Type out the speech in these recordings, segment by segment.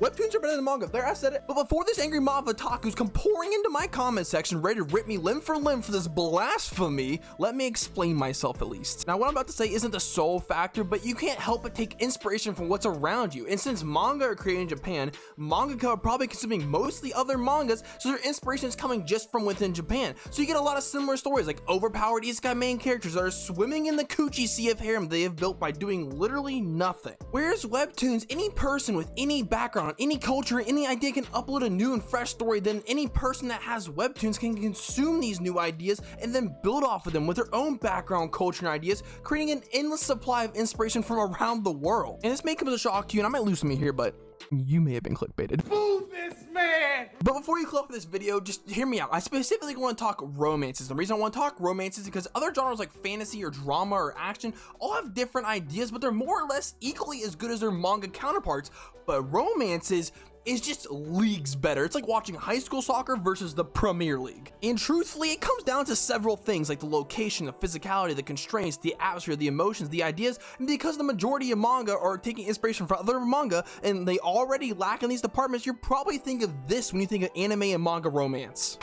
Webtoons are better than manga. There, I said it. But before this angry mob of otakus come pouring into my comment section ready to rip me limb for this blasphemy, let me explain myself at least. Now, what I'm about to say isn't the sole factor, but you can't help but take inspiration from what's around you. And since manga are created in Japan, mangaka are probably consuming mostly other mangas, so their inspiration is coming just from within Japan. So you get a lot of similar stories, like overpowered isekai main characters that are swimming in the coochie sea of harem they have built by doing literally nothing. Whereas Webtoons, any person with any background, any culture, any idea can upload a new and fresh story, then any person that has Webtoons can consume these new ideas and then build off of them with their own background, culture, and ideas, creating an endless supply of inspiration from around the world. And this may come as a shock to you, and I might lose some here, but you may have been clickbaited. Boo this man! But before you click off this video, just hear me out. I specifically want to talk romances. The reason I want to talk romances is because other genres like fantasy or drama or action all have different ideas, but they're more or less equally as good as their manga counterparts. But romances is just leagues better. It's like watching high school soccer versus the Premier League. And truthfully, it comes down to several things like the location, the physicality, the constraints, the atmosphere, the emotions, the ideas. And because the majority of manga are taking inspiration from other manga and they already lack in these departments, you're probably thinking of this when you think of anime and manga romance.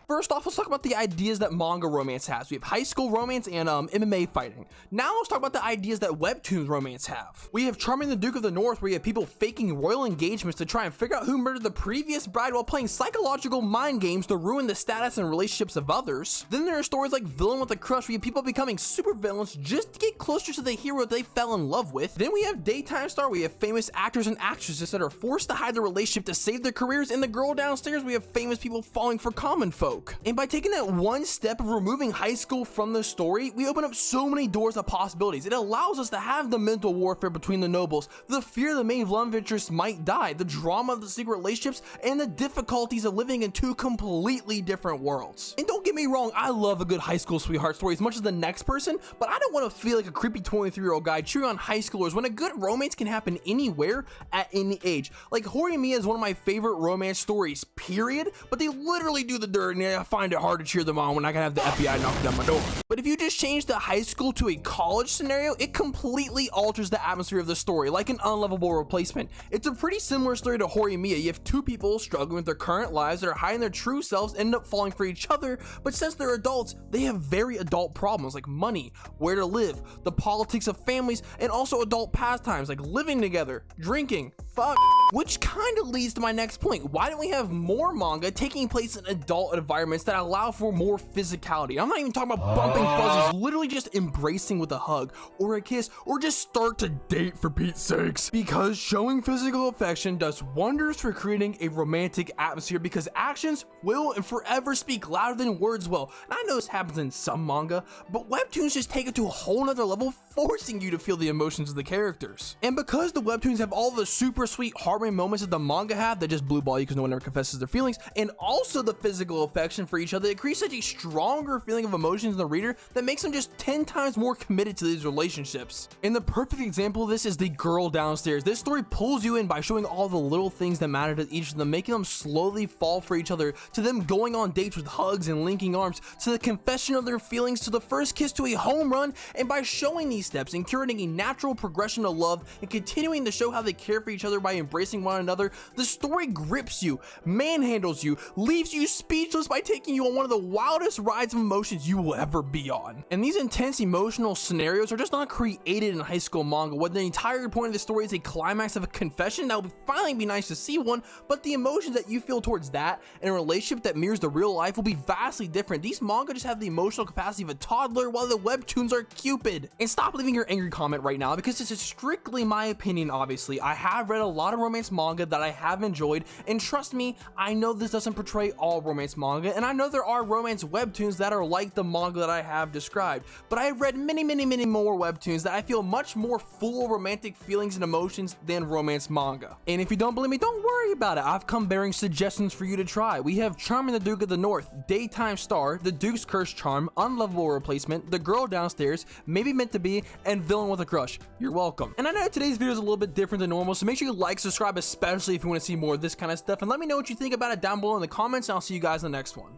First off, let's talk about the ideas that manga romance has. We have high school romance and MMA fighting. Now let's talk about the ideas that Webtoons romance have. We have Charming the Duke of the North, where you have people faking royal engagements to try and figure out who murdered the previous bride while playing psychological mind games to ruin the status and relationships of others. Then there are stories like Villain with a Crush, where you have people becoming super villains just to get closer to the hero they fell in love with. Then we have Daytime Star, where you have famous actors and actresses that are forced to hide their relationship to save their careers. And The Girl Downstairs, we have famous people falling for common folk. And by taking that one step of removing high school from the story, we open up so many doors of possibilities. It allows us to have the mental warfare between the nobles, the fear the main love interest might die, the drama of the secret relationships, and the difficulties of living in two completely different worlds. And don't get me wrong, I love a good high school sweetheart story as much as the next person, but I don't want to feel like a creepy 23-year-old guy cheering on high schoolers when a good romance can happen anywhere at any age. Like Horimiya is one of my favorite romance stories, period, but they literally do the dirt and I find it hard to cheer them on when I can have the FBI knock down my door. But if you just change the high school to a college scenario, it completely alters the atmosphere of the story, like an Unlovable Replacement. It's a pretty similar story to Horimiya. You have two people struggling with their current lives that are hiding their true selves, end up falling for each other, but since they're adults, they have very adult problems like money, where to live, the politics of families, and also adult pastimes like living together, drinking, fuck. Which kind of leads to my next point. Why don't we have more manga taking place in adult environments that allow for more physicality? I'm not even talking about bumping fuzzies, literally just embracing with a hug or a kiss or just start to date for Pete's sakes. Because showing physical affection does wonders for creating a romantic atmosphere because actions will and forever speak louder than words will. And I know this happens in some manga, but Webtoons just take it to a whole nother level, forcing you to feel the emotions of the characters. And because the Webtoons have all the super sweet heartwarming moments that the manga have that just blue ball you because no one ever confesses their feelings, and also the physical affection for each other, it creates such a stronger feeling of emotions in the reader that makes them just 10 times more committed to these relationships. And the perfect example of this is The Girl Downstairs. This story pulls you in by showing all the little things that matter to each of them, making them slowly fall for each other, to them going on dates with hugs and linking arms, to the confession of their feelings, to the first kiss, to a home run. And by showing these steps and curating a natural progression of love and continuing to show how they care for each other by embracing one another, the story grips you, manhandles you, leaves you speechless by taking you on one of the wildest rides of emotions you will ever be on. And these intense emotional scenarios are just not created in high school manga, where the entire point of the story is a climax of a confession. That would finally be nice to see one, but the emotions that you feel towards that and a relationship that mirrors the real life will be vastly different. These manga just have the emotional capacity of a toddler, while the Webtoons are Cupid. And stop leaving your angry comment right now, because this is strictly my opinion. Obviously, I have read a lot of romance manga that I have enjoyed, and trust me, I know this doesn't portray all romance manga, manga, and I know there are romance webtoons that are like the manga that I have described, but I have read many more webtoons that I feel much more full of romantic feelings and emotions than romance manga. And if you don't believe me, don't worry about it. I've come bearing suggestions for you to try. We have Charming the Duke of the North, Daytime Star, The Duke's Cursed Charm, Unlovable Replacement, The Girl Downstairs, Maybe Meant to Be, and Villain with a Crush. You're welcome. And I know today's video is a little bit different than normal, so make sure you like, subscribe, especially if you want to see more of this kind of stuff, and let me know what you think about it down below in the comments, and I'll see you guys in the next one.